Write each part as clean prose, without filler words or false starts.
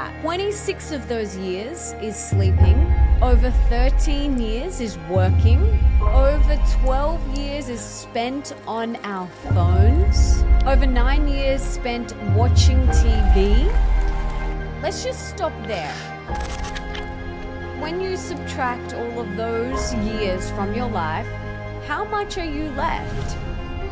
that. 26 of those years is sleeping. Over 13 years is working. Over 12 years is spent on our phones. Over 9 years spent watching TV. Let's just stop there. When you subtract all of those years from your life, how much are you left?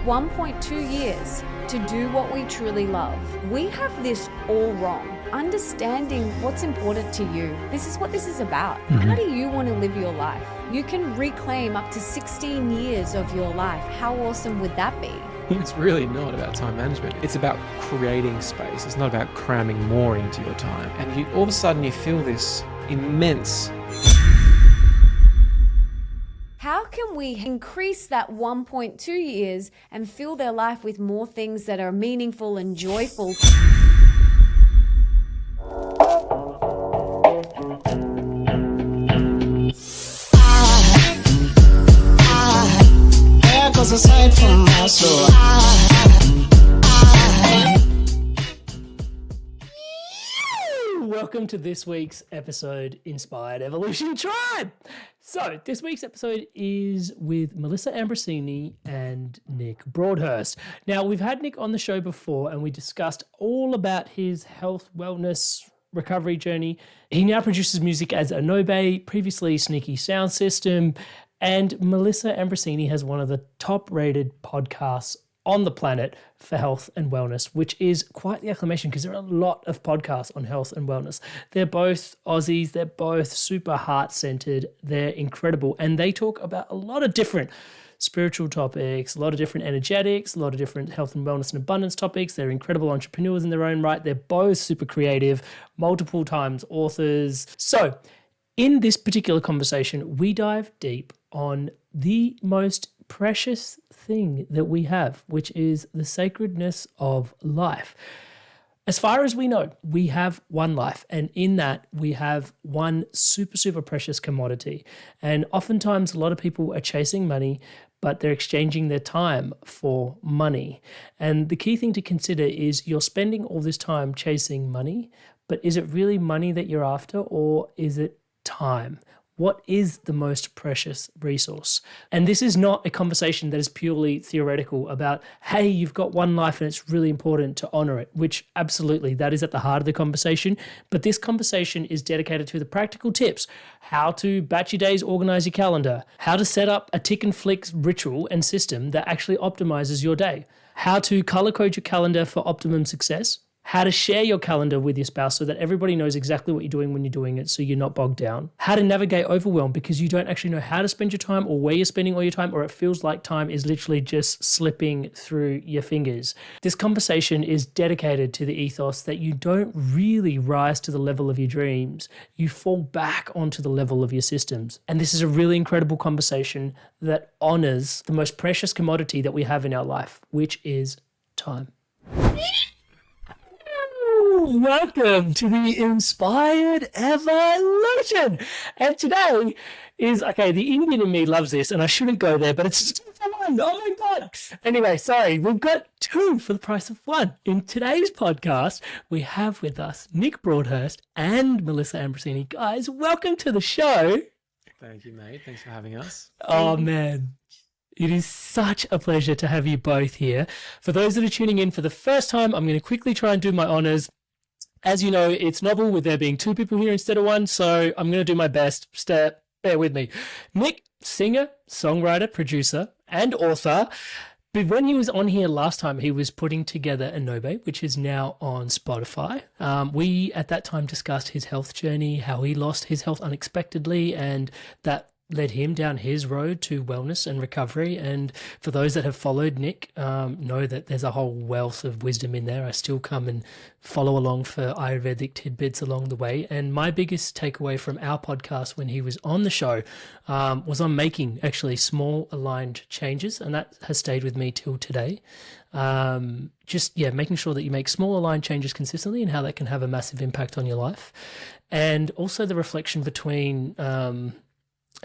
1.2 years to do what we truly love. We have this all wrong. Understanding what's important to you. This is what this is about. How do you want to live your life? You can reclaim up to 16 years of your life. How awesome would that be? It's really not about time management. It's about creating space. It's not about cramming more into your time. And all of a sudden you feel this immense. How can we increase that 1.2 years and fill their life with more things that are meaningful and joyful? Aside from my soul. Welcome to this week's episode, Inspired Evolution Tribe. So this week's episode is with Melissa Ambrosini and Nick Broadhurst. Now, we've had Nick on the show before and we discussed all about his health, wellness, recovery journey. He now produces music as Anobe, previously Sneaky Sound System, and Melissa Ambrosini has one of the top-rated podcasts on the planet for health and wellness, which is quite the acclamation because there are a lot of podcasts on health and wellness. They're both Aussies. They're both super heart-centered. They're incredible. And they talk about a lot of different spiritual topics, a lot of different energetics, a lot of different health and wellness and abundance topics. They're incredible entrepreneurs in their own right. They're both super creative, multiple times authors. So in this particular conversation, we dive deep on the most precious thing that we have, which is the sacredness of life. As far as we know, we have one life, and in that we have one super, super precious commodity. And oftentimes a lot of people are chasing money, but they're exchanging their time for money. And the key thing to consider is you're spending all this time chasing money, but is it really money that you're after, or is it time? What is the most precious resource? And this is not a conversation that is purely theoretical about, hey, you've got one life and it's really important to honor it, which absolutely, that is at the heart of the conversation. But this conversation is dedicated to the practical tips, how to batch your days, organize your calendar, how to set up a tick and flick ritual and system that actually optimizes your day, how to color code your calendar for optimum success, how to share your calendar with your spouse so that everybody knows exactly what you're doing when you're doing it so you're not bogged down. How to navigate overwhelm because you don't actually know how to spend your time or where you're spending all your time, or it feels like time is literally just slipping through your fingers. This conversation is dedicated to the ethos that you don't really rise to the level of your dreams. You fall back onto the level of your systems. And this is a really incredible conversation that honors the most precious commodity that we have in our life, which is time. Welcome to the Inspired Evolution. And today is, okay, the Indian in me loves this and I shouldn't go there, but it's 2 for 1. Oh my God. Anyway, sorry, we've got 2 for the price of 1. In today's podcast, we have with us Nick Broadhurst and Melissa Ambrosini. Guys, welcome to the show. Thank you, mate. Thanks for having us. Oh, man. It is such a pleasure to have you both here. For those that are tuning in for the first time, I'm going to quickly try and do my honors. As you know, it's novel with there being 2 people here instead of 1, so I'm going to do my best. Bear with me. Nick, singer, songwriter, producer, and author. But when he was on here last time, he was putting together Anobe, which is now on Spotify. We, at that time, discussed his health journey, how he lost his health unexpectedly, and that led him down his road to wellness and recovery. And for those that have followed Nick, know that there's a whole wealth of wisdom in there. I still come and follow along for Ayurvedic tidbits along the way. And my biggest takeaway from our podcast when he was on the show was on making actually small aligned changes. And that has stayed with me till today. Making sure that you make small aligned changes consistently and how that can have a massive impact on your life. And also the reflection between,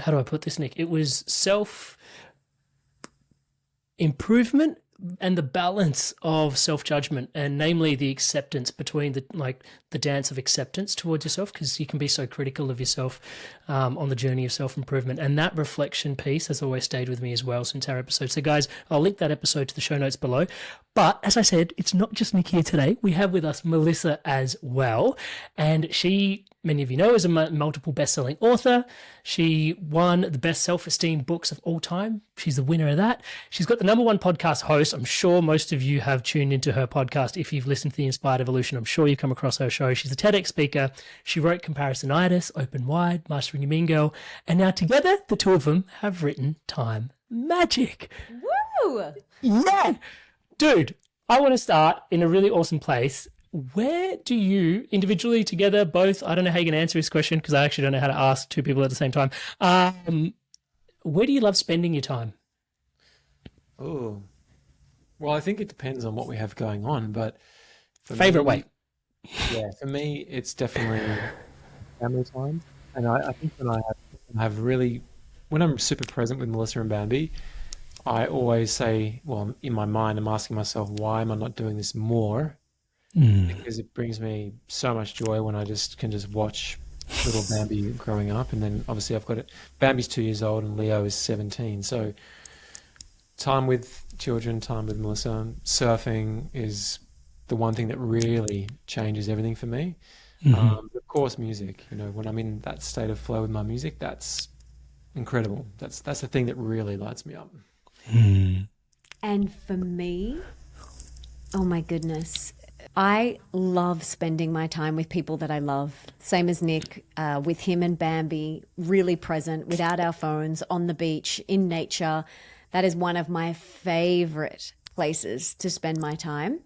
how do I put this, Nick? It was self-improvement and the balance of self-judgment, and namely the acceptance between the dance of acceptance towards yourself, because you can be so critical of yourself on the journey of self-improvement. And that reflection piece has always stayed with me as well since our episode. So guys, I'll link that episode to the show notes below. But as I said, it's not just Nick here today. We have with us Melissa as well. And she, many of you know, is a multiple best-selling author. She won the best self-esteem books of all time. She's the winner of that. She's got the #1 podcast host. I'm sure most of you have tuned into her podcast. If you've listened to The Inspired Evolution, I'm sure you've come across her show. She's a TEDx speaker. She wrote Comparisonitis, Open Wide, Mastering Your Mean Girl. And now together, the two of them have written Time Magic. Woo! Yeah! Dude, I want to start in a really awesome place. Where do you, individually, together, both, I don't know how you can answer this question because I actually don't know how to ask two people at the same time. Where do you love spending your time? Oh, well, I think it depends on what we have going on, but Favorite way? Yeah, for me, it's definitely family time. And I think when I have really, when I'm super present with Melissa and Bambi, I always say, well, in my mind, I'm asking myself, why am I not doing this more? Because it brings me so much joy when I can watch little Bambi growing up. And then obviously Bambi's 2 years old and Leo is 17. So time with children, time with Melissa, surfing is the one thing that really changes everything for me. Of course, music, when I'm in that state of flow with my music, that's incredible. That's the thing that really lights me up. And for me, oh my goodness, I love spending my time with people that I love. Same as Nick, with him and Bambi, really present, without our phones, on the beach, in nature. That is one of my favorite places to spend my time.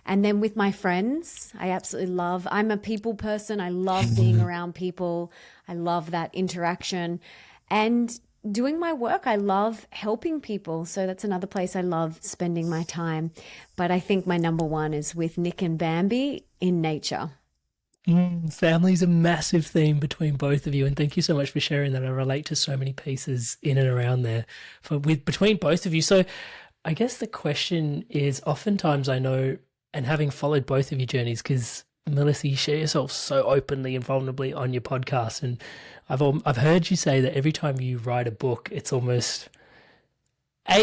And then with my friends, I absolutely love, I'm a people person. I love being around people. I love that interaction. And doing my work, I love helping people. So that's another place I love spending my time. But I think my #1 is with Nick and Bambi in nature. Family's a massive theme between both of you. And thank you so much for sharing that. I relate to so many pieces in and around there between both of you. So I guess the question is, oftentimes I know, and having followed both of your journeys, because Melissa, you share yourself so openly and vulnerably on your podcast, and I've heard you say that every time you write a book, it's almost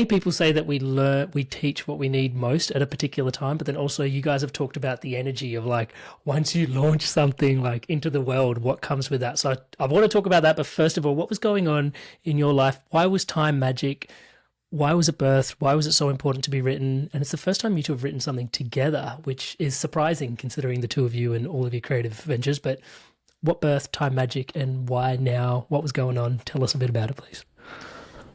people say that we teach what we need most at a particular time, but then also you guys have talked about the energy of once you launch something into the world, what comes with that. So I want to talk about that, but first of all, what was going on in your life? Why was Time Magic? Why was it birthed? Why was it so important to be written? And it's the first time you two have written something together, which is surprising considering the two of you and all of your creative ventures. But what birthed Time Magic and why now? What was going on? Tell us a bit about it, please.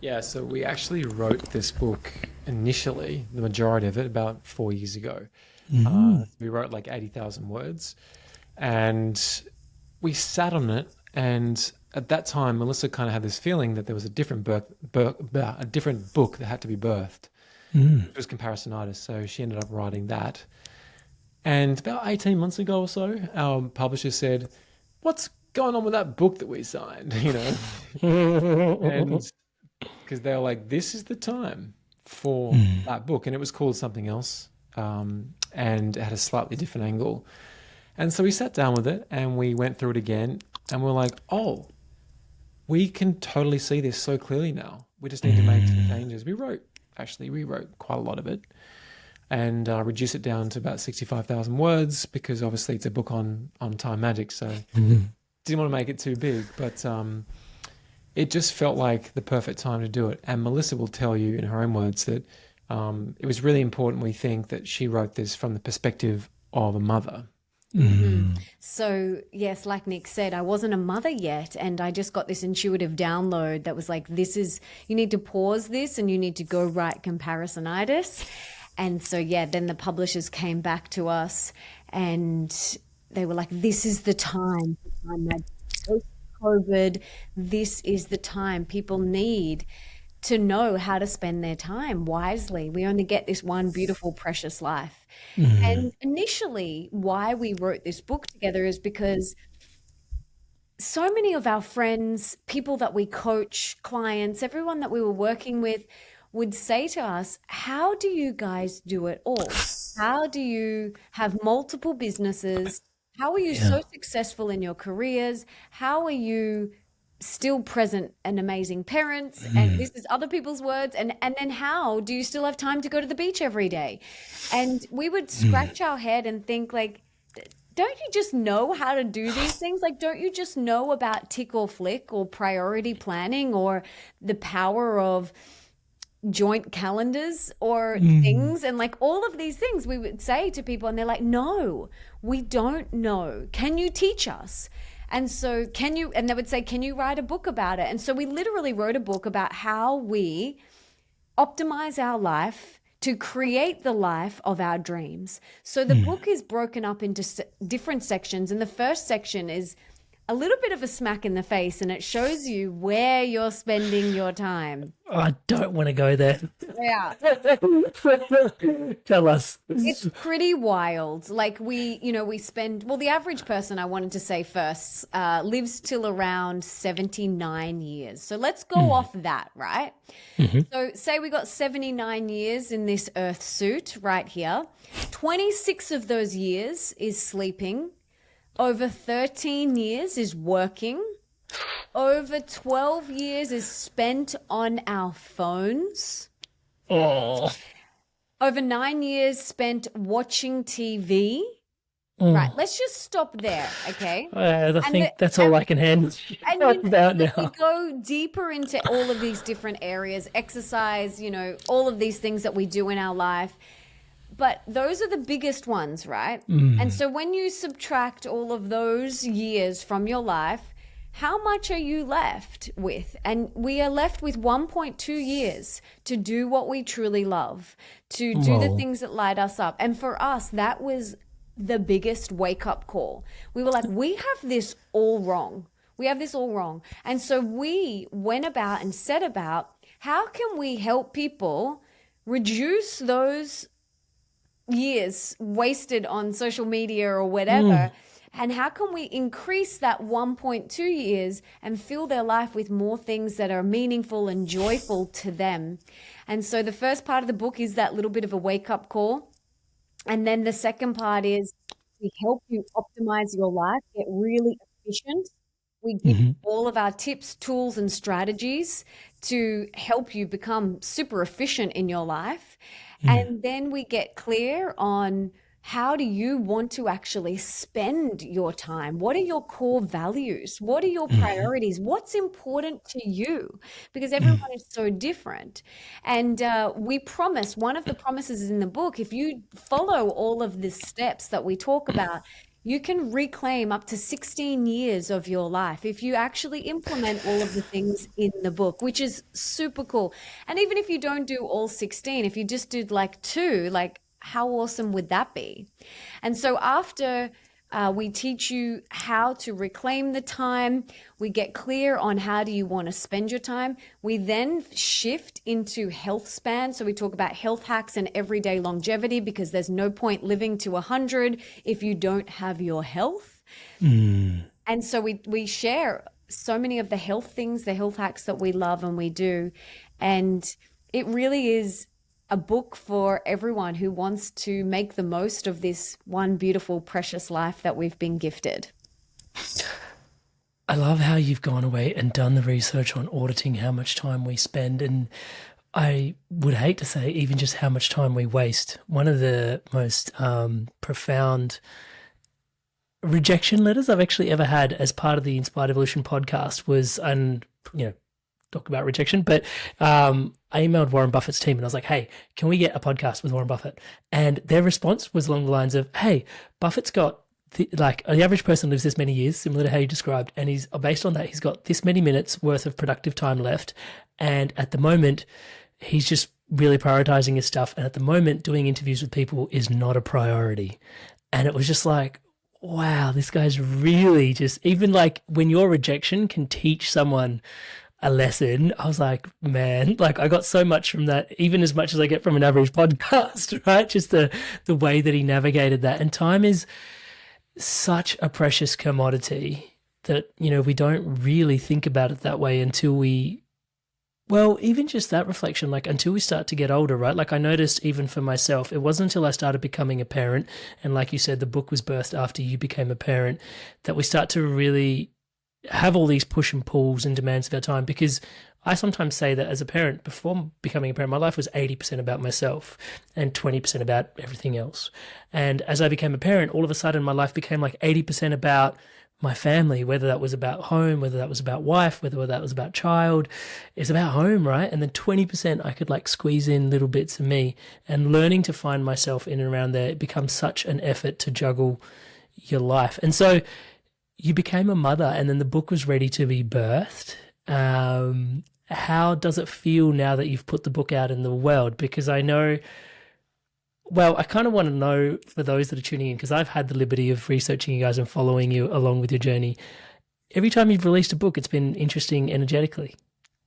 Yeah, so we actually wrote this book initially, the majority of it, about 4 years ago. We wrote 80,000 words, and we sat on it. And at that time, Melissa kind of had this feeling that there was a different book that had to be birthed. It was Comparisonitis, so she ended up writing that. And about 18 months ago or so, our publisher said, "What's going on with that book that we signed?" And because they were like, "This is the time for that book," and it was called something else, and it had a slightly different angle. And so we sat down with it and we went through it again, and we're like, "Oh, we can totally see this so clearly now. We just need to make some changes." We rewrote quite a lot of it and reduced it down to about 65,000 words because obviously it's a book on time magic, so didn't want to make it too big, but it just felt like the perfect time to do it. And Melissa will tell you in her own words that it was really important, we think, that she wrote this from the perspective of a mother. So yes, like Nick said, I wasn't a mother yet, and I just got this intuitive download that was like, you need to pause this and you need to go write Comparisonitis. And so then the publishers came back to us and they were like, "This is the time, post-COVID, this is the time. People need to know how to spend their time wisely. We only get this one beautiful, precious life." And initially, why we wrote this book together is because so many of our friends, people that we coach, clients, everyone that we were working with, would say to us, how do you guys do it all? How do you have multiple businesses? How are you Yeah. so successful in your careers? How are you still present and amazing parents? And this is other people's words. And then how do you still have time to go to the beach every day? And we would scratch our head and think like, don't you just know how to do these things? Like, don't you just know about tick or flick or priority planning or the power of joint calendars or things? And like all of these things we would say to people, and they're like, no, we don't know. Can you teach us? And so, and they would say, can you write a book about it? And so we literally wrote a book about how we optimize our life to create the life of our dreams. So the book is broken up into different sections. And the first section is a little bit of a smack in the face, and it shows you where you're spending your time. I don't want to go there. Yeah. Tell us. It's pretty wild. Like we spend, well, the average person, I wanted to say first, lives till around 79 years. So let's go off that, right? So say we got 79 years in this earth suit right here. 26 of those years is sleeping. Over 13 years is working. Over 12 years is spent on our phones. Oh. Over 9 years spent watching TV. Right, let's just stop there, okay? I think that's all I can handle about We now. go deeper into all of these different areas, exercise, all of these things that we do in our life. But those are the biggest ones, right? And so when you subtract all of those years from your life, how much are you left with? And we are left with 1.2 years to do what we truly love, to do the things that light us up. And for us, that was the biggest wake-up call. We were like, we have this all wrong. We have this all wrong. And so we went about and set about, how can we help people reduce those years wasted on social media or whatever, and how can we increase that 1.2 years and fill their life with more things that are meaningful and joyful to them? And so the first part of the book is that little bit of a wake-up call, and then the second part is we help you optimize your life, get really efficient. We give you all of our tips, tools, and strategies to help you become super efficient in your life. And then we get clear on, how do you want to actually spend your time? What are your core values? What are your priorities? What's important to you? Because everyone is so different. And we promise, one of the promises is in the book, if you follow all of the steps that we talk about, you can reclaim up to 16 years of your life if you actually implement all of the things in the book, which is super cool. And even if you don't do all 16, if you just did like 2, like how awesome would that be? And so after we teach you how to reclaim the time, we get clear on how do you want to spend your time. We then shift into health span. So we talk about health hacks and everyday longevity, because there's no point living to 100 if you don't have your health. And so we share so many of the health things, the health hacks that we love and we do. And it really is a book for everyone who wants to make the most of this one beautiful, precious life that we've been gifted. I love how you've gone away and done the research on auditing how much time we spend. And I would hate to say even just how much time we waste. One of the most profound rejection letters I've actually ever had as part of the Inspired Evolution podcast was, and talk about rejection, but I emailed Warren Buffett's team and I was like, hey, can we get a podcast with Warren Buffett? And their response was along the lines of, hey, Buffett's got the average person lives this many years, similar to how you described, and he's based on that, he's got this many minutes worth of productive time left. And at the moment, he's just really prioritizing his stuff. And at the moment, doing interviews with people is not a priority. And it was just like, wow, this guy's really just, even like when your rejection can teach someone a lesson, I was like, man, like I got so much from that, even as much as I get from an average podcast, right? Just the way that he navigated that. And time is such a precious commodity that, we don't really think about it that way until we Well, even just that reflection, like until we start to get older, right? Like I noticed even for myself, it wasn't until I started becoming a parent, and like you said, the book was birthed after you became a parent, that we start to really have all these push and pulls and demands of our time. Because I sometimes say that as a parent, before becoming a parent, my life was 80% about myself and 20% about everything else. And as I became a parent, all of a sudden my life became like 80% about my family, whether that was about home, whether that was about wife, whether that was about child. It's about home, right? And then 20% I could like squeeze in little bits of me, and learning to find myself in and around there, it becomes such an effort to juggle your life. And so you became a mother, and then the book was ready to be birthed. How does it feel now that you've put the book out in the world? Because I know, well, I kind of want to know for those that are tuning in, because I've had the liberty of researching you guys and following you along with your journey. Every time you've released a book, it's been interesting energetically.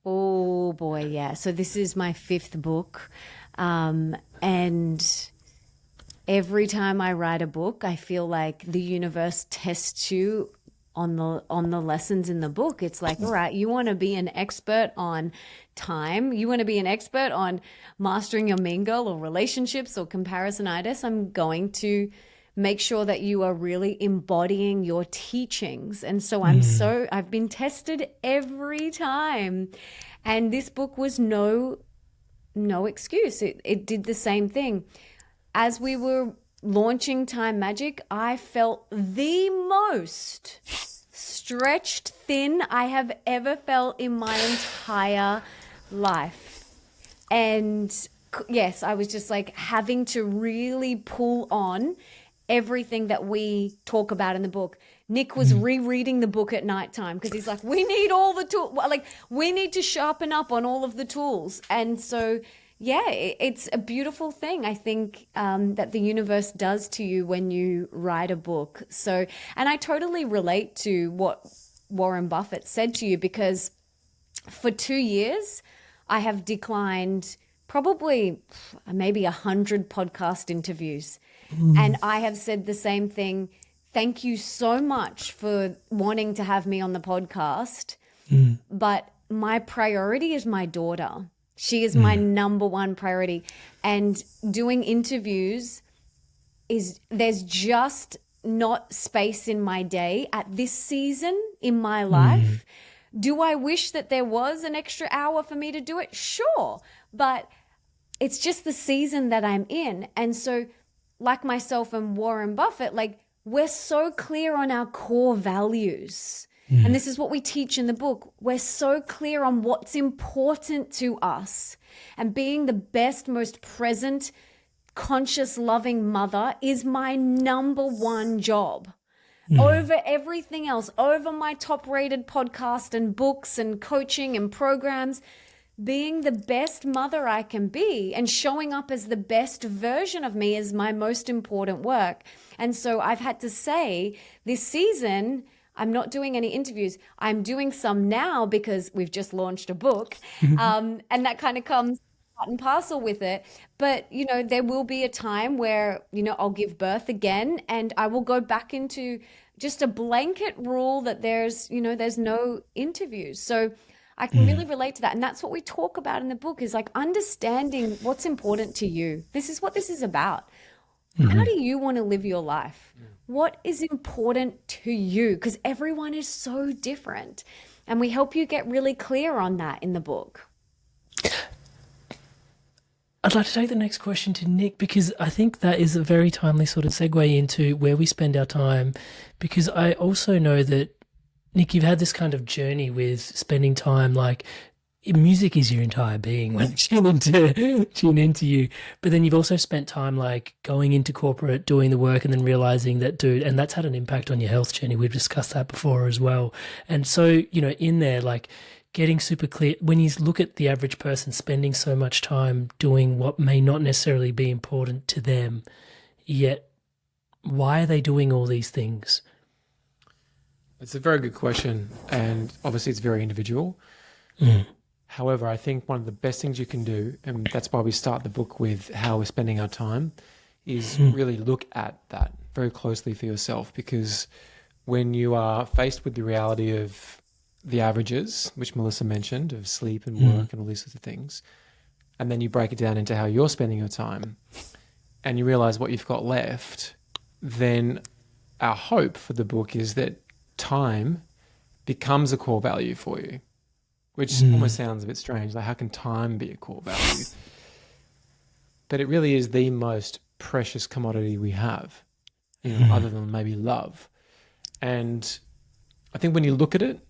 Oh boy, yeah. So this is my 5th book. And every time I write a book, I feel like the universe tests you on the lessons in the book. It's like, all right, you want to be an expert on time, you want to be an expert on mastering your mean girl or relationships or comparisonitis. I'm going to make sure that you are really embodying your teachings. And so I've been tested every time. And this book was no excuse. It did the same thing. As we were launching Time Magic, I felt the most stretched thin I have ever felt in my entire life. And yes, I was just like having to really pull on everything that we talk about in the book. Nick was rereading the book at nighttime because he's like, we need all the tools, like we need to sharpen up on all of the tools. And so yeah, it's a beautiful thing, I think, that the universe does to you when you write a book. So, and I totally relate to what Warren Buffett said to you, because for 2 years, I have declined probably maybe 100 podcast interviews. And I have said the same thing. Thank you so much for wanting to have me on the podcast. But my priority is my daughter. She is my number one priority. And doing interviews there's just not space in my day at this season in my life. Do I wish that there was an extra hour for me to do it? Sure. But it's just the season that I'm in. And so like myself and Warren Buffett, like we're so clear on our core values. And this is what we teach in the book. We're so clear on what's important to us. And being the best, most present, conscious, loving mother is my number one job. Over everything else, over my top-rated podcast and books and coaching and programs, being the best mother I can be and showing up as the best version of me is my most important work. And so I've had to say this season, I'm not doing any interviews. I'm doing some now because we've just launched a book. And that kind of comes part and parcel with it. But, you know, there will be a time where, you know, I'll give birth again and I will go back into just a blanket rule that there's no interviews. So I can really relate to that. And that's what we talk about in the book, is like understanding what's important to you. This is what this is about. How do you want to live your life? What is important to you? Because everyone is so different. And we help you get really clear on that in the book. I'd like to take the next question to Nick, because I think that is a very timely sort of segue into where we spend our time. Because I also know that, Nick, you've had this kind of journey with spending time, like music is your entire being when I tune into you. But then you've also spent time like going into corporate, doing the work, and then realizing that, dude, and that's had an impact on your health journey. We've discussed that before as well. And so, you know, in there, like getting super clear, when you look at the average person spending so much time doing what may not necessarily be important to them, yet why are they doing all these things? It's a very good question, and obviously it's very individual. However, I think one of the best things you can do, and that's why we start the book with how we're spending our time, is really look at that very closely for yourself. Because when you are faced with the reality of the averages, which Melissa mentioned, of sleep and work and all these sorts of things, and then you break it down into how you're spending your time, and you realize what you've got left, then our hope for the book is that time becomes a core value for you, which almost sounds a bit strange. Like, how can time be a core value? But it really is the most precious commodity we have, other than maybe love. And I think when you look at it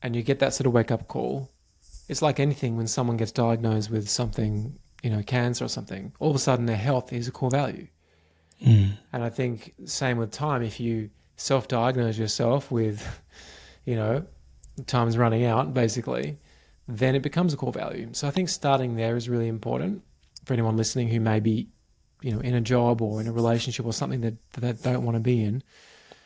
and you get that sort of wake-up call, it's like anything when someone gets diagnosed with something, cancer or something, all of a sudden their health is a core value. And I think same with time. If you self-diagnose yourself with, time's running out, basically, then it becomes a core value. So I think starting there is really important for anyone listening who may be, in a job or in a relationship or something that they don't want to be in.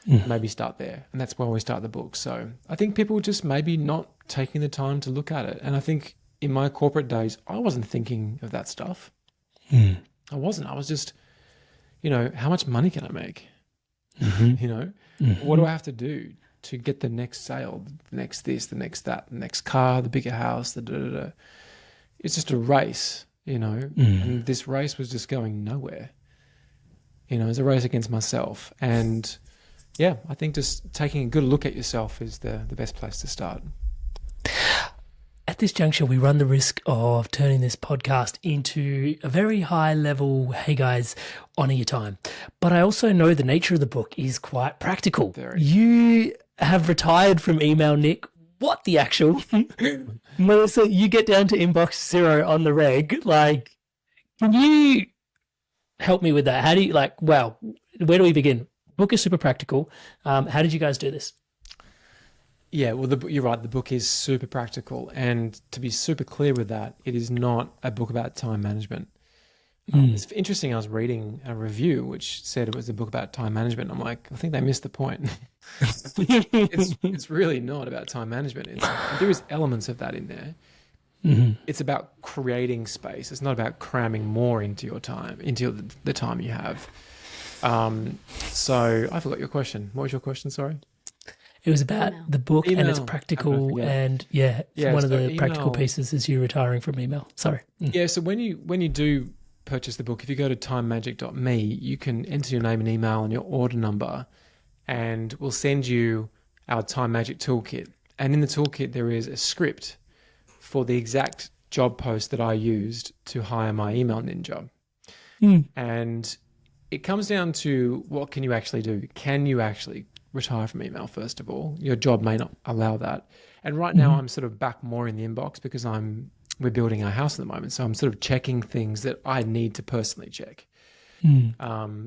Maybe start there. And that's why we start the book. So I think people just maybe not taking the time to look at it. And I think in my corporate days, I wasn't thinking of that stuff. I wasn't. I was just, how much money can I make? What do I have to do to get the next sale, the next this, the next that, the next car, the bigger house, the da-da-da. It's just a race, and this race was just going nowhere. It's a race against myself. And yeah, I think just taking a good look at yourself is the best place to start. At this juncture, we run the risk of turning this podcast into a very high level, hey guys, honor your time. But I also know the nature of the book is quite practical. You have retired from email, Nick. What the actual? Melissa, you get down to inbox 0 on the reg. Like, can you help me with that? How do you, where do we begin? Book is super practical. How did you guys do this? Yeah, well, you're right. The book is super practical. And to be super clear with that, it is not a book about time management. It's interesting. I was reading a review which said it was a book about time management. I'm like, I think they missed the point. It's really not about time management. There is elements of that in there. It's about creating space. It's not about cramming more into your time, into the time you have. So I forgot your question. What was your question? Sorry. It was about the book and it's practical, and one of the practical pieces is you retiring from email. Sorry. Yeah. So when you do purchase the book, if you go to timemagic.me, you can enter your name and email and your order number, and we'll send you our Time Magic toolkit. And in the toolkit, there is a script for the exact job post that I used to hire my email ninja. And it comes down to, what can you actually do? Can you actually retire from email, first of all? Your job may not allow that. And right now I'm sort of back more in the inbox because we're building our house at the moment. So I'm sort of checking things that I need to personally check.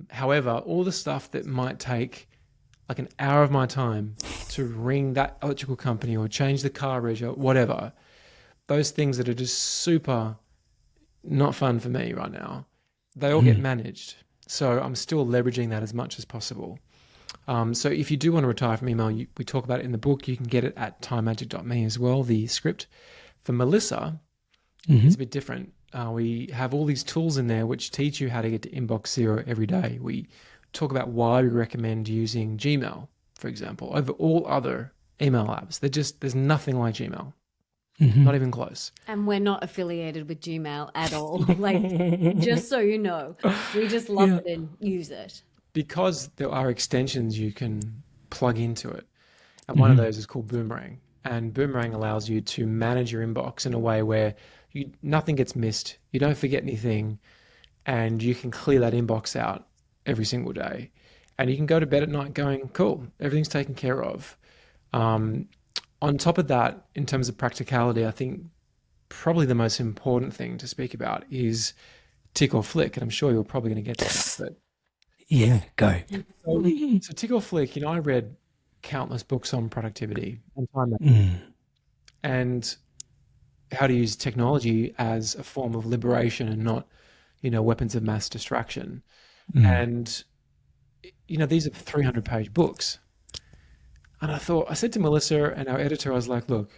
However, all the stuff that might take like an hour of my time to ring that electrical company or change the car reg or whatever, those things that are just super not fun for me right now, they all get managed. So I'm still leveraging that as much as possible. So if you do want to retire from email, we talk about it in the book. You can get it at timemagic.me as well, the script. For Melissa, it's a bit different. We have all these tools in there which teach you how to get to inbox 0 every day. We talk about why we recommend using Gmail, for example, over all other email apps. There's nothing like Gmail. Not even close. And we're not affiliated with Gmail at all. Just so you know, we just love it and use it. Because there are extensions you can plug into it. And one of those is called Boomerang. And Boomerang allows you to manage your inbox in a way where nothing gets missed. You don't forget anything. And you can clear that inbox out every single day. And you can go to bed at night going, cool, everything's taken care of. On top of that, in terms of practicality, I think probably the most important thing to speak about is tick or flick. And I'm sure you're probably going to get to that. But yeah, go. So tick or flick, I read countless books on productivity and time management and how to use technology as a form of liberation and not, weapons of mass distraction. And, these are 300-page books. And I said to Melissa and our editor, I was like, look,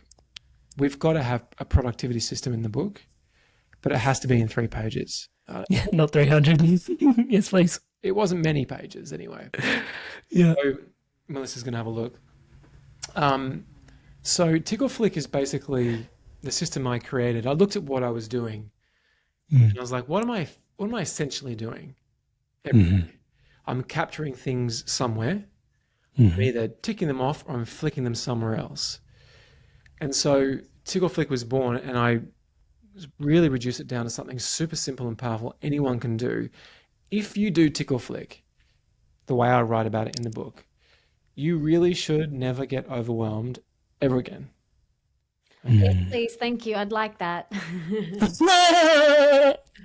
we've got to have a productivity system in the book, but it has to be in 3 pages. Not 300. Yes, please. It wasn't many pages anyway. Yeah. So Melissa's going to have a look. So Tickle Flick is basically the system I created. I looked at what I was doing and Mm. I was like, what am I essentially doing every Mhm. day? I'm capturing things somewhere. I'm Mhm. either ticking them off or I'm flicking them somewhere else. And so Tickle Flick was born, and I really reduced it down to something super simple and powerful anyone can do. If you do Tickle Flick the way I write about it in the book, you really should never get overwhelmed ever again. Okay? Yes, Mm. please. Thank you. I'd like that.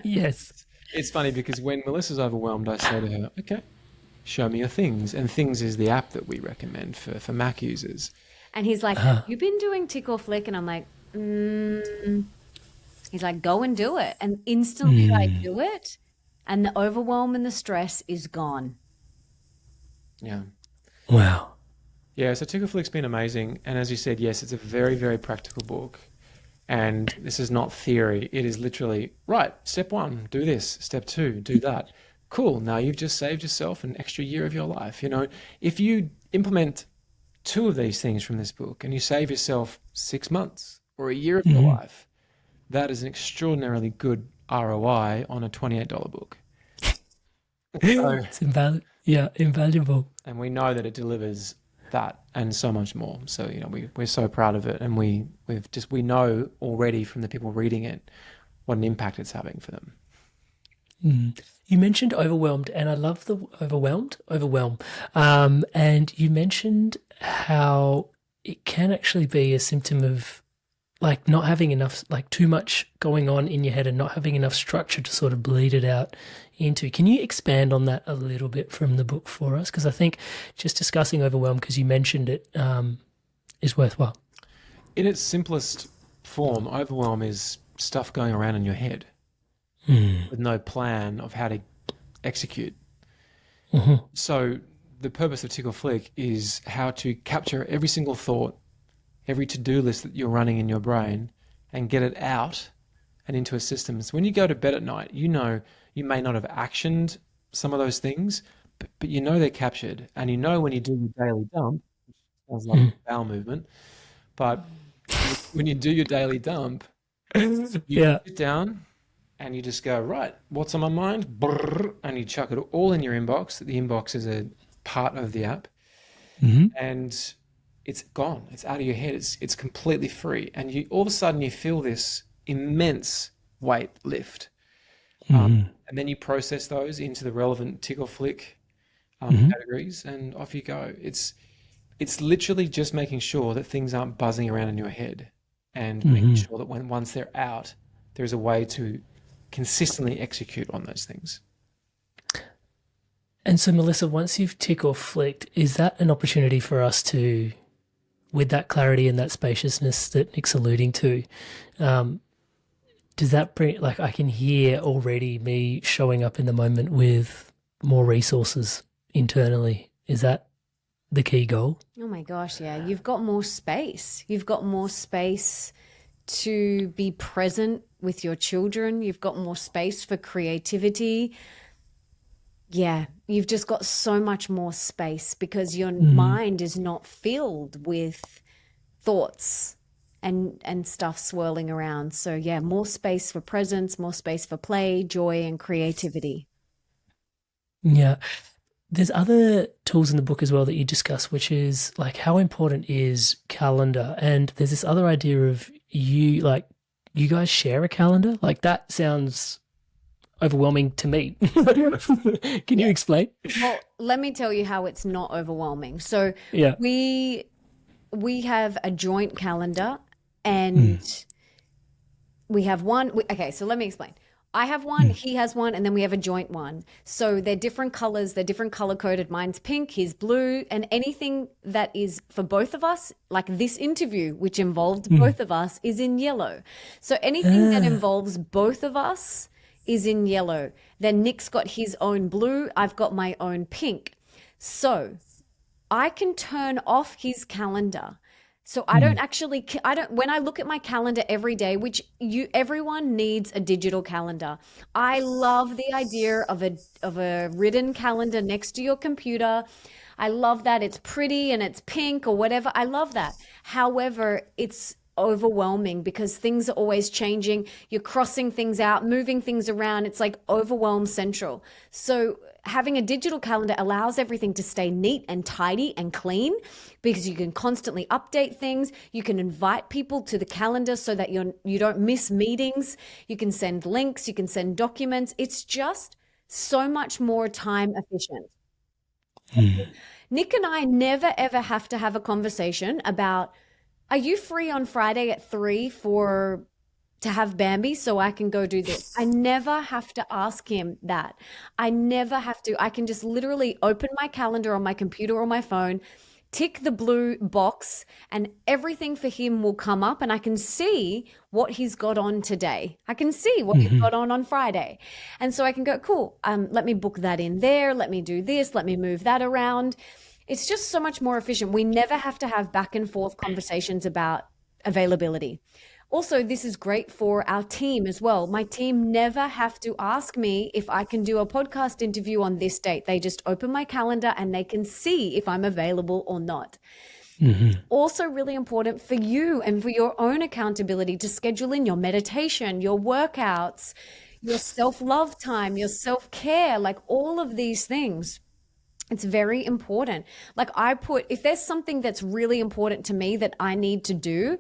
Yes. It's funny because when Melissa's overwhelmed, I say to her, okay, show me your things. And Things is the app that we recommend for Mac users. And he's like, have you been doing Tickle Flick? And I'm like, he's like, go and do it. And instantly I Mm. do it. And the overwhelm and the stress is gone. Yeah. Wow. Yeah, so Tickle Flick's been amazing. And as you said, yes, it's a very, very practical book. And this is not theory. It is literally, right, step one, do this. Step two, do that. Cool. Now you've just saved yourself an extra year of your life. If you implement two of these things from this book and you save yourself 6 months or a year of your Mhm. life, that is an extraordinarily good ROI on a $28 book. So, It's invaluable. and we know that it delivers that and so much more. So, we're so proud of it, and we know already from the people reading it what an impact it's having for them. Mm. You mentioned overwhelmed, and I love the overwhelm. And you mentioned how it can actually be a symptom of like not having enough, like too much going on in your head and not having enough structure to sort of bleed it out into. Can you expand on that a little bit from the book for us? Because I think just discussing overwhelm, because you mentioned it, is worthwhile. In its simplest form, overwhelm is stuff going around in your head Mm. with no plan of how to execute. Mhm. So the purpose of Tickle Flick is how to capture every single thought, every to-do list that you're running in your brain, and get it out and into a system. So when you go to bed at night, you may not have actioned some of those things, but you know they're captured. And when you do your daily dump, sounds like Mm. a bowel movement, but when you do your daily dump, you Yeah. sit down and you just go, right, what's on my mind? Brrr, and you chuck it all in your inbox. The inbox is a part of the app, Hmm. and it's gone. It's out of your head. It's completely free. And you all of a sudden you feel this immense weight lift. Hmm. And then you process those into the relevant Tickle Flick Hmm. categories, and off you go. It's literally just making sure that things aren't buzzing around in your head, and making Hmm. sure that once they're out, there's a way to consistently execute on those things. And so, Melissa, once you've tick or flicked, is that an opportunity for us to, with that clarity and that spaciousness that Nick's alluding to, does that bring, like, I can hear already me showing up in the moment with more resources internally? Is that the key goal? Oh my gosh, yeah. You've got more space. You've got more space to be present with your children. You've got more space for creativity. Yeah, you've just got so much more space because your mind is not filled with thoughts and stuff swirling around. So yeah, more space for presence, more space for play, joy, and creativity. Yeah. There's other tools in the book as well that you discuss, which is like how important is calendar? And there's this other idea of you guys share a calendar? Like that sounds overwhelming to me. Can you explain? Well, let me tell you how it's not overwhelming. So Yeah. we have a joint calendar and we have one. Okay, so let me explain. I have one, he has one, and then we have a joint one. So they're different colors, they're different color coded. Mine's pink, his blue, and anything that is for both of us, like this interview, which involved both of us, is in yellow. So anything that involves both of us is in yellow. Then Nick's got his own blue, I've got my own pink. So I can turn off his calendar So I don't actually, when I look at my calendar every day, which everyone needs a digital calendar. I love the idea of a written calendar next to your computer. I love that it's pretty and it's pink or whatever. I love that. However, it's overwhelming because things are always changing. You're crossing things out, moving things around. It's like overwhelm central. So having a digital calendar allows everything to stay neat and tidy and clean because you can constantly update things. You can invite people to the calendar so that you don't miss meetings. You can send links, you can send documents. It's just so much more time efficient. Nick and I never ever have to have a conversation about, are you free on Friday at 3 to have Bambi so I can go do this? I never have to ask him that. I never have to. I can just literally open my calendar on my computer or my phone, tick the blue box, and everything for him will come up and I can see what he's got on today. I can see what he's got on Friday. And so I can go, cool, let me book that in there. Let me do this. Let me move that around. It's just so much more efficient. We never have to have back and forth conversations about availability. Also, this is great for our team as well. My team never have to ask me if I can do a podcast interview on this date. They just open my calendar and they can see if I'm available or not. Also really important for you and for your own accountability to schedule in your meditation, your workouts, your self-love time, your self-care, like all of these things. It's very important. Like if there's something that's really important to me that I need to do,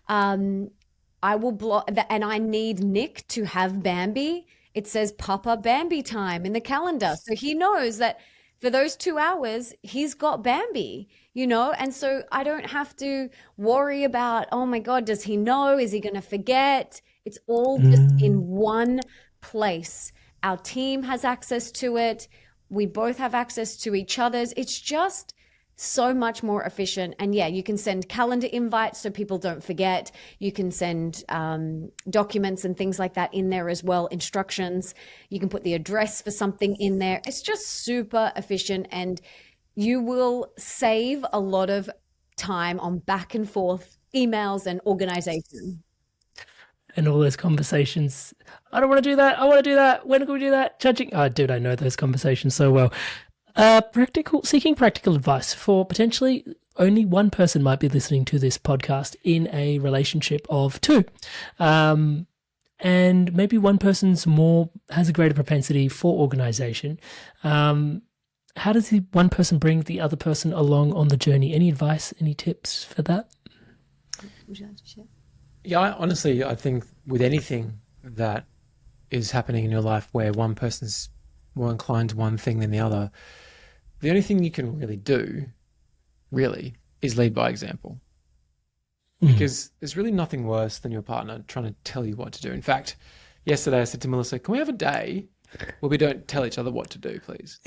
I will block that, and I need Nick to have Bambi. It says Papa Bambi time in the calendar. So he knows that for those 2 hours, he's got Bambi, and so I don't have to worry about, oh my God, does he know? Is he going to forget? It's all just in one place. Our team has access to it. We both have access to each other's. It's just so much more efficient. And yeah, you can send calendar invites so people don't forget. You can send documents and things like that in there as well, instructions. You can put the address for something in there. It's just super efficient and you will save a lot of time on back and forth emails and organization. And all those conversations. I don't want to do that. I want to do that. When can we do that? Judging. Oh, dude, I know those conversations so well. Seeking practical advice for potentially only one person might be listening to this podcast in a relationship of two. And maybe one person's has a greater propensity for organization. How does one person bring the other person along on the journey? Any advice, any tips for that? Would you like to share? Yeah, honestly, I think with anything that is happening in your life where one person's more inclined to one thing than the other, the only thing you can really do, is lead by example. Because there's really nothing worse than your partner trying to tell you what to do. In fact, yesterday I said to Melissa, can we have a day where we don't tell each other what to do, please?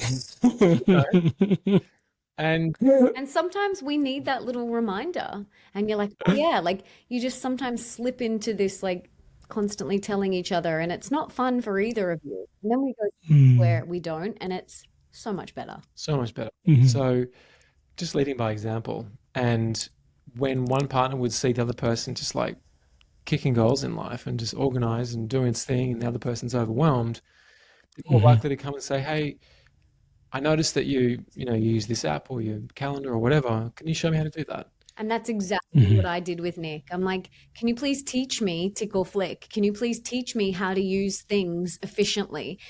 And sometimes we need that little reminder and you're like, oh yeah, like you just sometimes slip into this like constantly telling each other and it's not fun for either of you. And then we go where we don't and it's so much better. So much better. So just leading by example. And when one partner would see the other person just like kicking goals in life and just organized and doing its thing and the other person's overwhelmed, they're more likely to come and say, hey, I noticed that you use this app or your calendar or whatever. Can you show me how to do that? And that's exactly what I did with Nick. I'm like, can you please teach me tick or flick? Can you please teach me how to use things efficiently?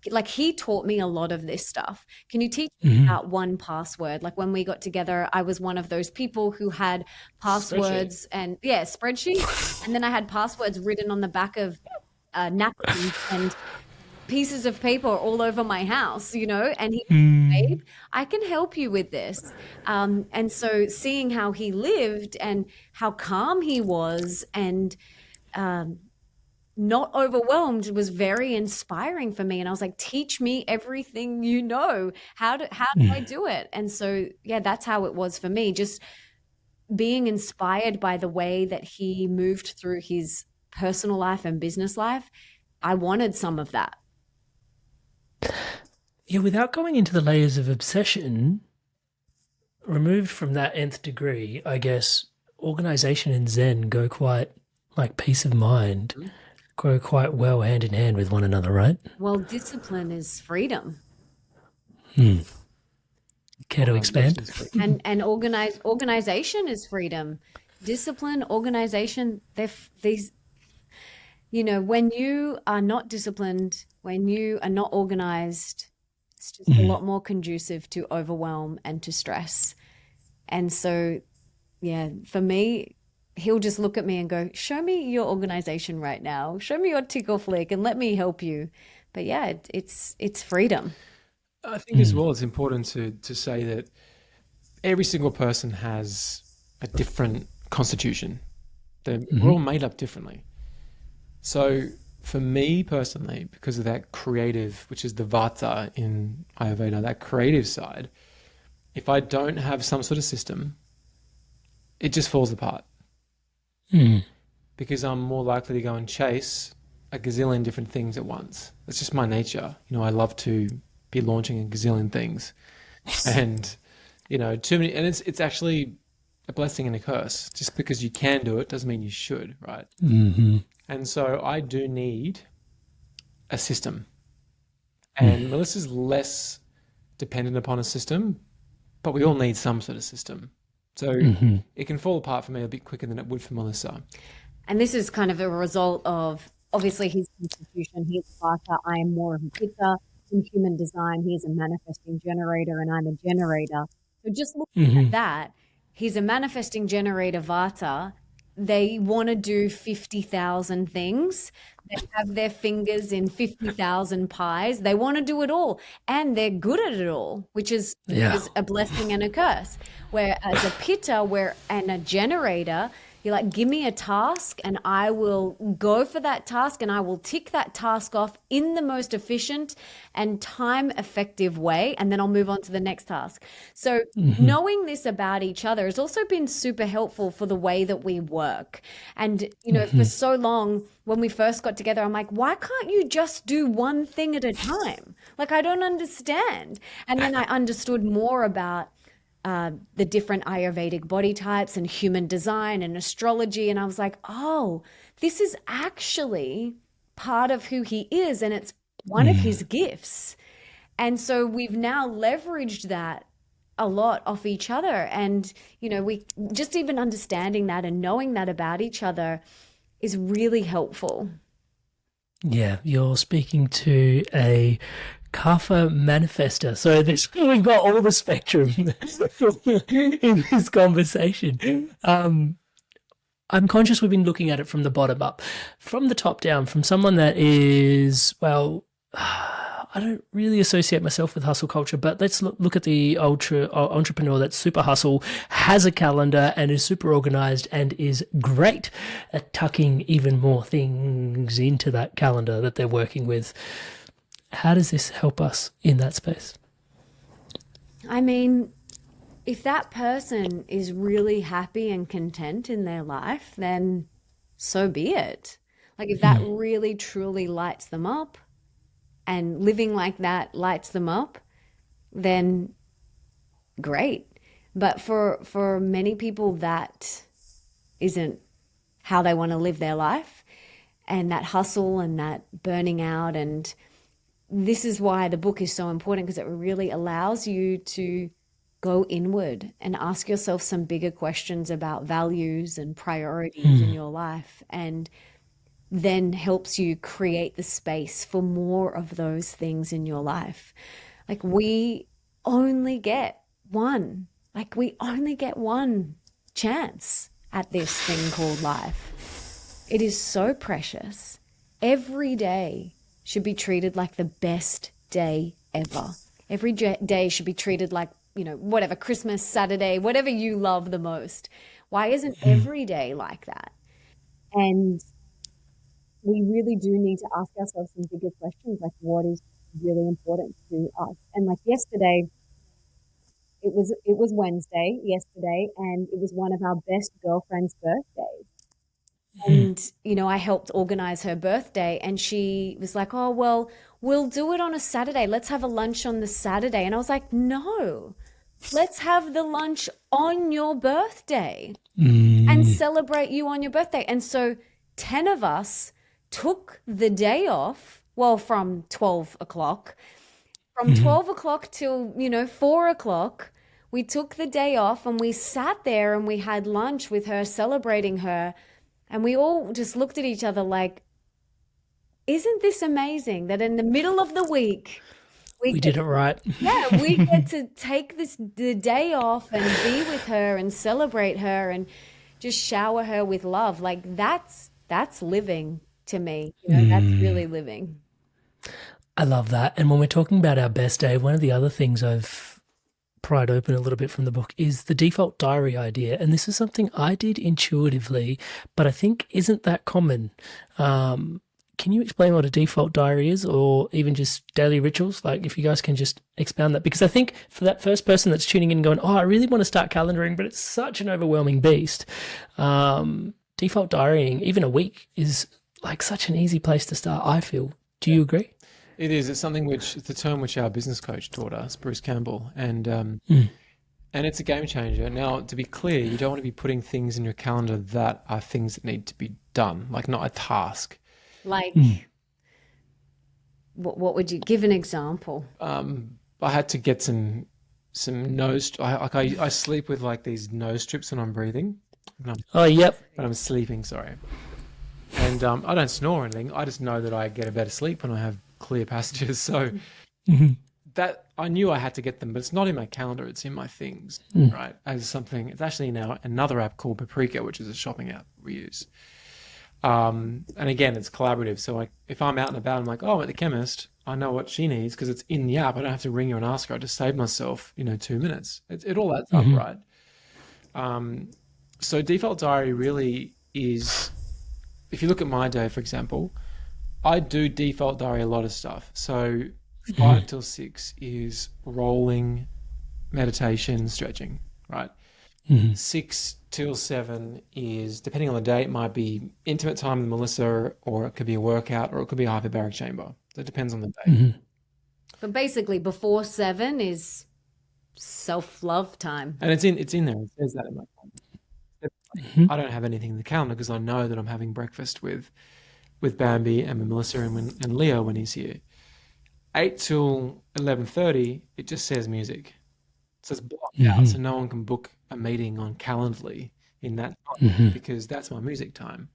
Like he taught me a lot of this stuff. Can you teach me about 1Password? Like when we got together, I was one of those people who had passwords spreadsheet. And then I had passwords written on the back of napkins and pieces of paper all over my house, and he babe, I can help you with this. And so seeing how he lived and how calm he was and not overwhelmed was very inspiring for me. And I was like, teach me everything you know. How do I do it? And so, yeah, that's how it was for me. Just being inspired by the way that he moved through his personal life and business life. I wanted some of that. Yeah, without going into the layers of obsession, removed from that nth degree, I guess, organization and Zen go quite, like peace of mind, go quite well hand in hand with one another, right? Well, discipline is freedom. Care to expand? And organization is freedom. Discipline, organization, these, when you are not disciplined, when you are not organized, it's just a lot more conducive to overwhelm and to stress. And so, yeah, for me, he'll just look at me and go, show me your organization right now. Show me your tickle flick and let me help you. But yeah, it's freedom. I think as well, it's important to say that every single person has a different constitution. We're all made up differently. So for me personally, because of that creative, which is the vata in Ayurveda, that creative side, if I don't have some sort of system, it just falls apart. Because I'm more likely to go and chase a gazillion different things at once. That's just my nature. I love to be launching a gazillion things. And, too many, and it's actually a blessing and a curse. Just because you can do it doesn't mean you should, right? And so I do need a system. And Melissa's less dependent upon a system, but we all need some sort of system. So it can fall apart for me a bit quicker than it would for Melissa. And this is kind of a result of, obviously, his constitution. He's a Vata. I am more of a Pitta. In human design, he is a manifesting generator and I'm a generator. So just looking at that, he's a manifesting generator Vata. They want to do 50,000 things. They have their fingers in 50,000 pies. They want to do it all. And they're good at it all, which is a blessing and a curse. Whereas a Pitta and a generator, you're like, give me a task and I will go for that task and I will tick that task off in the most efficient and time effective way. And then I'll move on to the next task. So knowing this about each other has also been super helpful for the way that we work. And, for so long, when we first got together, I'm like, why can't you just do one thing at a time? Like, I don't understand. And then I understood more about the different Ayurvedic body types and human design and astrology. And I was like, oh, this is actually part of who he is. And it's one of his gifts. And so we've now leveraged that a lot off each other. And, we just even understanding that and knowing that about each other is really helpful. Yeah, you're speaking to a Kapha manifester. So we've got all the spectrum in this conversation. I'm conscious we've been looking at it from the bottom up, from the top down, from someone that is, well, I don't really associate myself with hustle culture, but let's look at the entrepreneur that's super hustle, has a calendar and is super organized and is great at tucking even more things into that calendar that they're working with. How does this help us in that space? I mean, if that person is really happy and content in their life, then so be it. Like if that really truly lights them up and living like that lights them up, then great. But for many people, that isn't how they want to live their life, and that hustle and that burning out. And this is why the book is so important, because it really allows you to go inward and ask yourself some bigger questions about values and priorities in your life, and then helps you create the space for more of those things in your life. Like we only get one chance at this thing called life. It is so precious. Every day should be treated like the best day ever. Every day should be treated like, whatever, Christmas, Saturday, whatever you love the most. Why isn't every day like that? And we really do need to ask ourselves some bigger questions, like what is really important to us. And like yesterday, it was Wednesday yesterday, and it was one of our best girlfriends' birthdays. And, I helped organize her birthday, and she was like, oh, well, we'll do it on a Saturday. Let's have a lunch on the Saturday. And I was like, no, let's have the lunch on your birthday. And celebrate you on your birthday. And so 10 of us took the day off, well, from 12 o'clock, from 12 o'clock till, 4 o'clock. We took the day off and we sat there and we had lunch with her, celebrating her. And we all just looked at each other like, isn't this amazing that in the middle of the week, We did it right. yeah, we get to take the day off and be with her and celebrate her and just shower her with love. Like that's living to me. That's really living. I love that. And when we're talking about our best day, one of the other things I've pried open a little bit from the book is the default diary idea. And this is something I did intuitively, but I think isn't that common. Can you explain what a default diary is, or even just daily rituals? Like if you guys can just expound that, because I think for that first person that's tuning in and going, oh, I really want to start calendaring, but it's such an overwhelming beast. Default diarying, even a week, is like such an easy place to start, I feel. Do you agree? It is. It's something it's the term which our business coach taught us, Bruce Campbell, and it's a game changer. Now, to be clear, you don't want to be putting things in your calendar that are things that need to be done, like not a task. Like, what would you give an example? I had to get some nose. I sleep with like these nose strips when I'm breathing. Oh, yep. When I'm sleeping, sorry. And I don't snore or anything. I just know that I get a better sleep when I have clear passages. So that I knew I had to get them, but it's not in my calendar. It's in my things, right? As something. It's actually now another app called Paprika, which is a shopping app we use. And again, it's collaborative. So like if I'm out and about, I'm like, oh, I'm at the chemist. I know what she needs because it's in the app. I don't have to ring her and ask her. I just save myself, 2 minutes. It all adds up, right? So default diary really is, if you look at my day, for example, I do default diary a lot of stuff. So 5 till 6 is rolling, meditation, stretching, right? 6 till 7 is, depending on the day, it might be intimate time with Melissa, or it could be a workout, or it could be a hyperbaric chamber. So it depends on the day. But basically, before 7 is self-love time. And it's in there. It says that in my calendar. I don't have anything in the calendar because I know that I'm having breakfast with Bambi and with Melissa and Leo when he's here. 8 till 11:30, it just says music. So it's blocked out, so no one can book a meeting on Calendly in that time because that's my music time.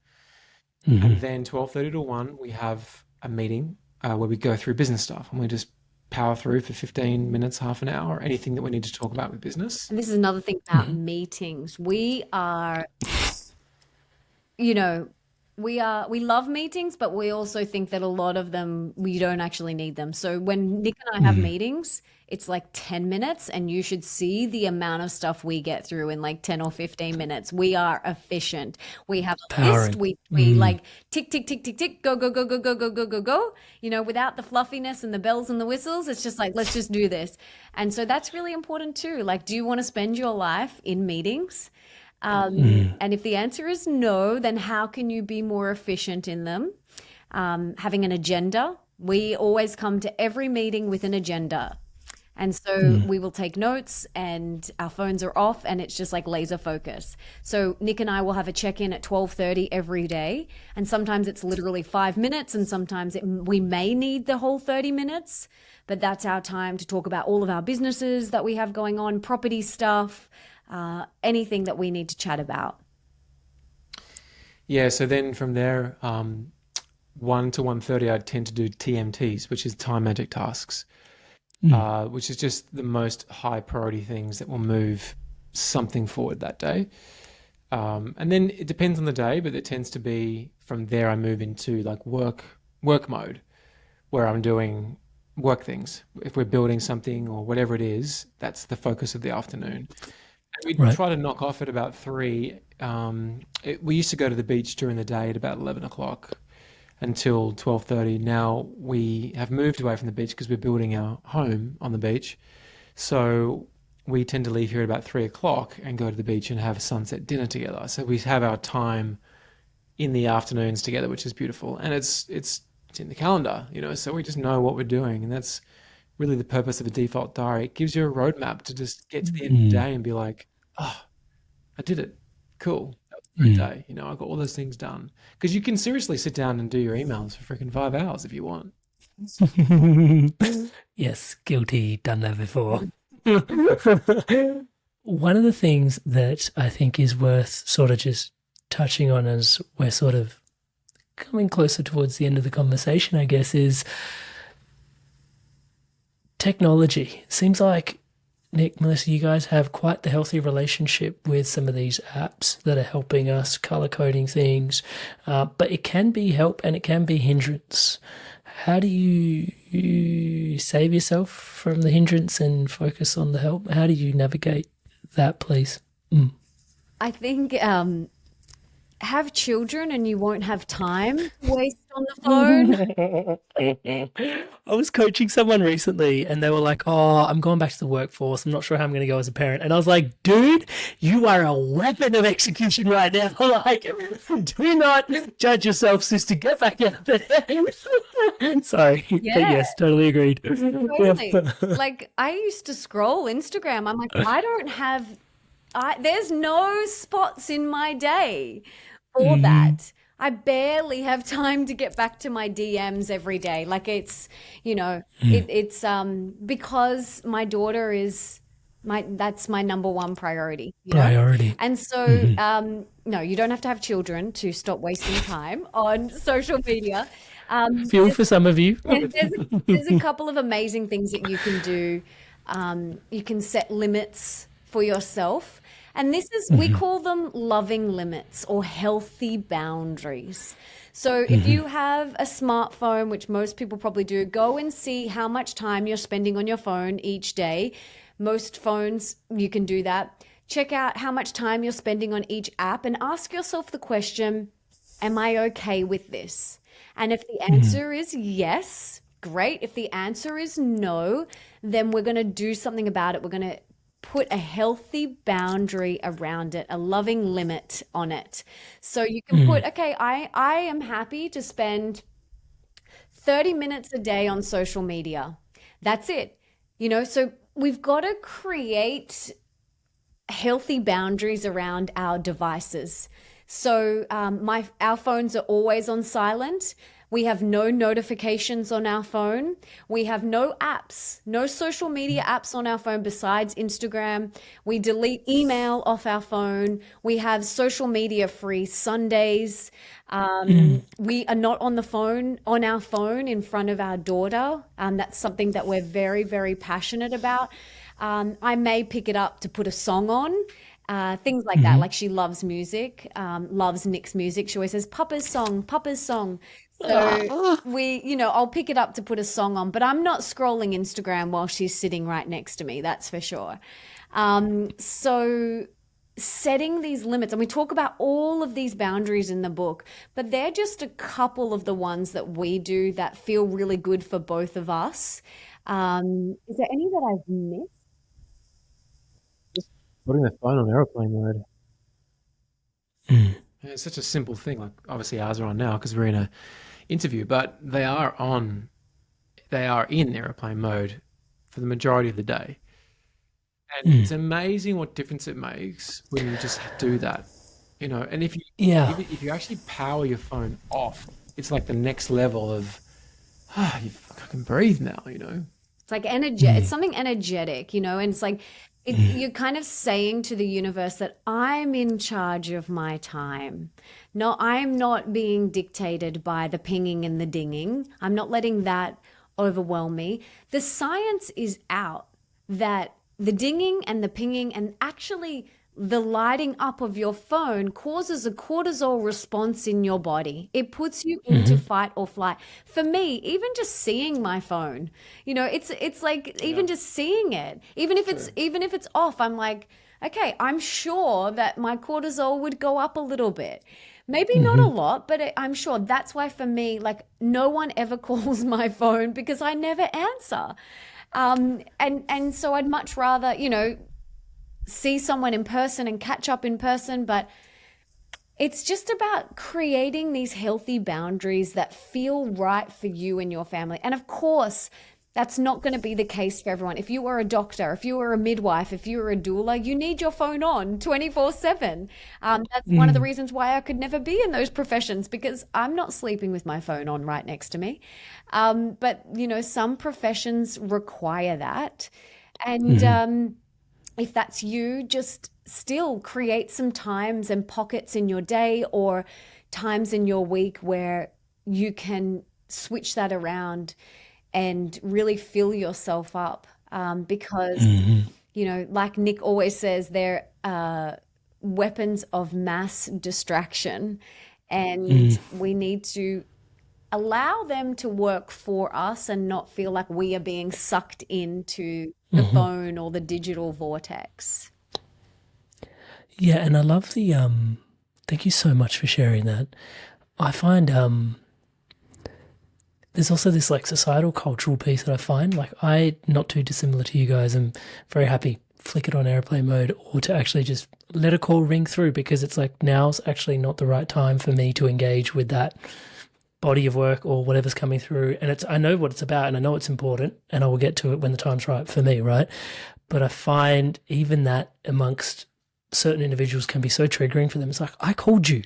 And then 12:30 to 1, we have a meeting where we go through business stuff and we just power through for 15 minutes, half an hour, anything that we need to talk about with business. And this is another thing about meetings. We are, we love meetings, but we also think that a lot of them, we don't actually need them. So when Nick and I have meetings, it's like 10 minutes and you should see the amount of stuff we get through in like 10 or 15 minutes. We are efficient. We have a list. We like tick, tick, tick, tick, tick, go, go, go, go, go, go, go, go, go. Without the fluffiness and the bells and the whistles, it's just like, let's just do this. And so that's really important too. Like, do you want to spend your life in meetings? And if the answer is no, then how can you be more efficient in them? Having an agenda. We always come to every meeting with an agenda. And so we will take notes and our phones are off and it's just like laser focus. So Nick and I will have a check-in at 12:30 every day. And sometimes it's literally 5 minutes and sometimes we may need the whole 30 minutes. But that's our time to talk about all of our businesses that we have going on, property stuff, anything that we need to chat about. Yeah, so then from there, 1 to 1:30, I tend to do TMTs, which is time magic tasks. Which is just the most high priority things that will move something forward that day. And then it depends on the day, but it tends to be from there I move into like work mode where I'm doing work things. If we're building something or whatever it is, that's the focus of the afternoon. And we try to knock off at about 3. We used to go to the beach during the day at about 11 o'clock. Until 12:30. Now we have moved away from the beach because we're building our home on the beach. So we tend to leave here at about 3 o'clock and go to the beach and have a sunset dinner together. So we have our time in the afternoons together, which is beautiful. And it's in the calendar, so we just know what we're doing. And that's really the purpose of a default diary. It gives you a roadmap to just get to the end of the day and be like, oh, I did it. Cool. for a day. You know, I got all those things done because you can seriously sit down and do your emails for freaking 5 hours if you want. Yes, guilty, done that before. One of the things that I think is worth sort of just touching on as we're sort of coming closer towards the end of the conversation, I guess, is technology. Seems like, Nick, Melissa, you guys have quite the healthy relationship with some of these apps that are helping us color coding things, but it can be help and it can be hindrance. How do you save yourself from the hindrance and focus on the help? How do you navigate that, please? I think have children and you won't have time to waste on the phone. I was coaching someone recently and they were like, oh, I'm going back to the workforce. I'm not sure how I'm going to go as a parent. And I was like, dude, you are a weapon of execution right now. Like, do not judge yourself, sister. Get back out there. Sorry. But yes, totally agreed. Totally. Like, I used to scroll Instagram. I'm like, I don't have, there's no spots in my day for that. I barely have time to get back to my DMs every day. Like it's, it's because my daughter is that's my number one priority. Priority. And so, no, you don't have to have children to stop wasting time on social media. Feel for some of you. There's a couple of amazing things that you can do. You can set limits for yourself. And this is, we call them loving limits or healthy boundaries. So if you have a smartphone, which most people probably do, go and see how much time you're spending on your phone each day. Most phones, you can do that. Check out how much time you're spending on each app and ask yourself the question, am I okay with this? And if the answer is yes, great. If the answer is no, then we're going to do something about it. We're going to put a healthy boundary around it, a loving limit on it. So you can put, okay, I am happy to spend 30 minutes a day on social media. That's it. So we've got to create healthy boundaries around our devices. So our phones are always on silent. We have no notifications on our phone. We have no apps, no social media apps on our phone besides Instagram. We delete email off our phone. We have social media free Sundays. We are not on our phone in front of our daughter. That's something that we're very, very passionate about. I may pick it up to put a song on. Things like that. Like she loves music, loves Nick's music. She always says, Papa's song, Papa's song. So I'll pick it up to put a song on, but I'm not scrolling Instagram while she's sitting right next to me. That's for sure. So setting these limits, and we talk about all of these boundaries in the book, but they're just a couple of the ones that we do that feel really good for both of us. Is there any that I've missed? Putting the phone on airplane mode. Yeah, it's such a simple thing. Like obviously ours are on now because we're in a interview, but they are in airplane mode for the majority of the day. And it's amazing what difference it makes when you just do that. And if you actually power your phone off, it's like the next level of you can breathe now, It's like it's something energetic, and it's like you're kind of saying to the universe that I'm in charge of my time. No, I'm not being dictated by the pinging and the dinging. I'm not letting that overwhelm me. The science is out that the dinging and the pinging and actually the lighting up of your phone causes a cortisol response in your body. It puts you into fight or flight. For me, even just seeing my phone, it's like even just seeing it, even if it's off, I'm like, okay, I'm sure that my cortisol would go up a little bit. Maybe not a lot, but I'm sure. That's why for me, like no one ever calls my phone because I never answer. And so I'd much rather, see someone in person and catch up in person, but it's just about creating these healthy boundaries that feel right for you and your family. And of course, That's not going to be the case for everyone. If you are a doctor, if you are a midwife, if you are a doula, you need your phone on 24/7. That's one of the reasons why I could never be in those professions, because I'm not sleeping with my phone on right next to me. But, some professions require that. And if that's you, just still create some times and pockets in your day or times in your week where you can switch that around and really fill yourself up, because, like Nick always says, they're weapons of mass distraction, and we need to allow them to work for us and not feel like we are being sucked into the phone or the digital vortex. Yeah, and I love the thank you so much for sharing that. I find there's also this like societal cultural piece that I find, like not too dissimilar to you guys, I'm very happy flick it on airplane mode or to actually just let a call ring through, because it's like now's actually not the right time for me to engage with that body of work or whatever's coming through. And I know what it's about and I know it's important and I will get to it when the time's right for me, right? But I find even that amongst certain individuals can be so triggering for them. It's like, I called you.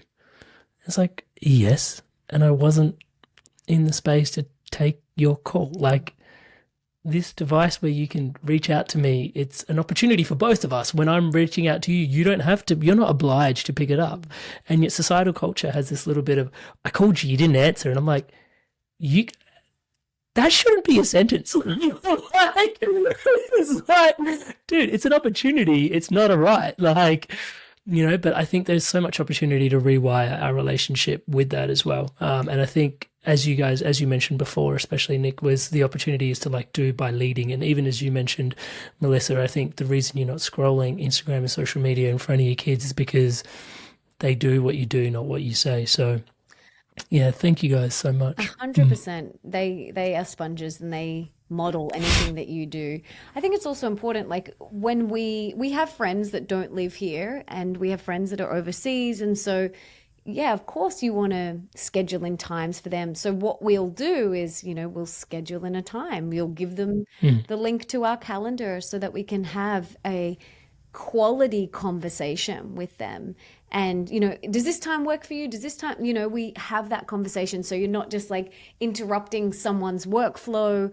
It's like, yes, and I wasn't in the space to take your call. Like, this device where you can reach out to me, it's an opportunity for both of us. When I'm reaching out to you, you're not obliged to pick it up. And yet societal culture has this little bit of, I called you, you didn't answer. And I'm like, that shouldn't be a sentence. It's like, dude, it's an opportunity. It's not a right. Like, but I think there's so much opportunity to rewire our relationship with that as well. And I think, as you mentioned before, especially Nick, was the opportunity is to like do by leading. And even as you mentioned, Melissa, I think the reason you're not scrolling Instagram and social media in front of your kids is because they do what you do, not what you say. So yeah, thank you guys so much. 100%. They are sponges and they model anything that you do. I think it's also important, like when we have friends that don't live here and we have friends that are overseas, and so yeah, of course you want to schedule in times for them. So what we'll do is, we'll schedule in a time. We'll give them the link to our calendar so that we can have a quality conversation with them. And, does this time work for you? Does this time, we have that conversation. So you're not just like interrupting someone's workflow.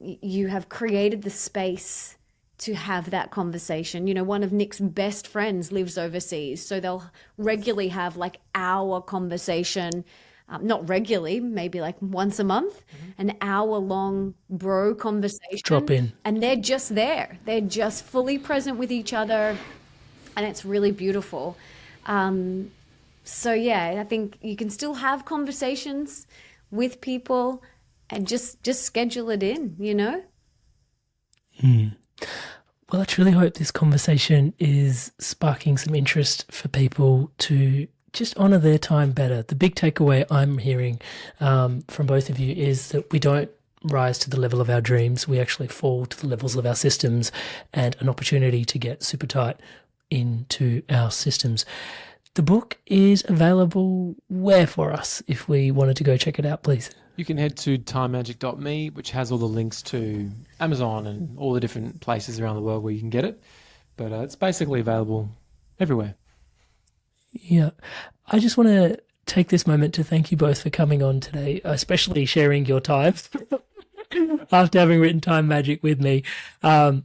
You have created the space to have that conversation. One of Nick's best friends lives overseas, so they'll regularly have like hour conversation, not regularly, maybe like once a month, an hour-long bro conversation. Drop in. And they're just there. They're just fully present with each other, and it's really beautiful. So yeah, I think you can still have conversations with people and just schedule it in, Well, I truly hope this conversation is sparking some interest for people to just honour their time better. The big takeaway I'm hearing from both of you is that we don't rise to the level of our dreams. We actually fall to the levels of our systems, and an opportunity to get super tight into our systems. The book is available where for us if we wanted to go check it out, please? You can head to timemagic.me, which has all the links to Amazon and all the different places around the world where you can get it. But it's basically available everywhere. Yeah. I just want to take this moment to thank you both for coming on today, especially sharing your time after having written Time Magic with me. You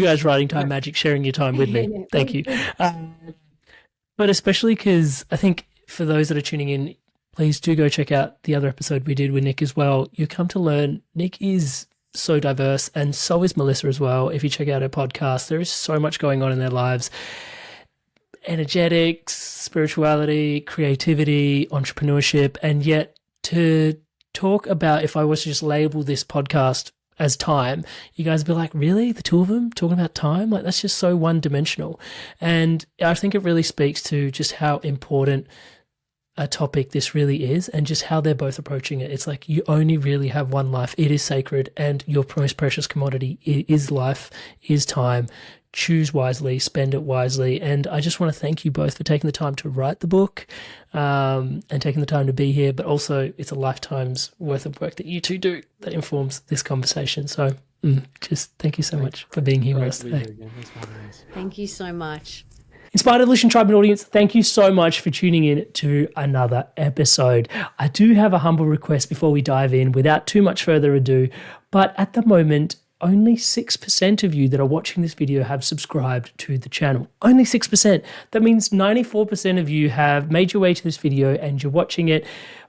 guys writing Time Magic, sharing your time with me. Thank you. But especially because I think for those that are tuning in, please do go check out the other episode we did with Nick as well. You come to learn Nick is so diverse, and so is Melissa as well. If you check out her podcast, there is so much going on in their lives. Energetics, spirituality, creativity, entrepreneurship, and yet to talk about, if I was to just label this podcast as time, you guys would be like, really? The two of them talking about time? Like, that's just so one-dimensional. And I think it really speaks to just how important a topic this really is, and just how they're both approaching it. It's like you only really have one life. It is sacred, and your most precious commodity is life, is time. Choose wisely, spend it wisely. And I just want to thank you both for taking the time to write the book and taking the time to be here. But also, it's a lifetime's worth of work that you two do that informs this conversation. So just thank you so much for being here with us today. Thank you so much. Inspired Evolution Tribe and audience, thank you so much for tuning in to another episode. I do have a humble request before we dive in without too much further ado, but at the moment, only 6% of you that are watching this video have subscribed to the channel. Only 6%. That means 94% of you have made your way to this video and you're watching it,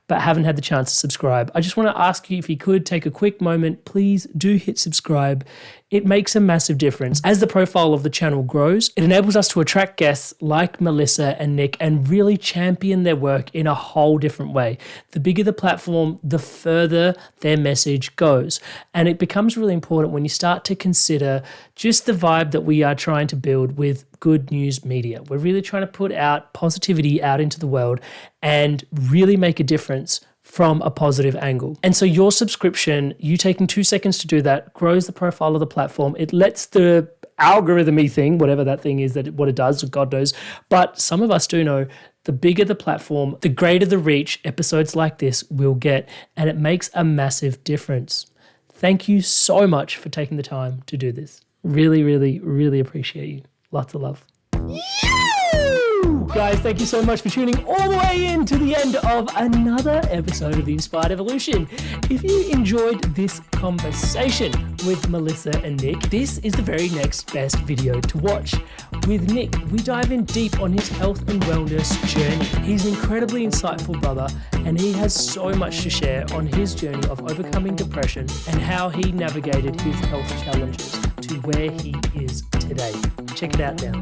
but haven't had the chance to subscribe. I just want to ask you, if you could take a quick moment, please do hit subscribe. It makes a massive difference. As the profile of the channel grows, it enables us to attract guests like Melissa and Nick and really champion their work in a whole different way. The bigger the platform, the further their message goes. And it becomes really important when you start to consider just the vibe that we are trying to build with Good News Media. We're really trying to put out positivity out into the world and really make a difference from a positive angle. And so your subscription, you taking 2 seconds to do that, grows the profile of the platform. It lets the algorithm-y thing, whatever that thing is, what it does, God knows. But some of us do know the bigger the platform, the greater the reach episodes like this will get. And it makes a massive difference. Thank you so much for taking the time to do this. Really, really, really appreciate you. Lots of love. Guys, thank you so much for tuning all the way in to the end of another episode of the Inspired Evolution. If you enjoyed this conversation with Melissa and Nick, this is the very next best video to watch. With Nick, we dive in deep on his health and wellness journey. He's an incredibly insightful brother, and he has so much to share on his journey of overcoming depression and how he navigated his health challenges to where he is today. Check it out now.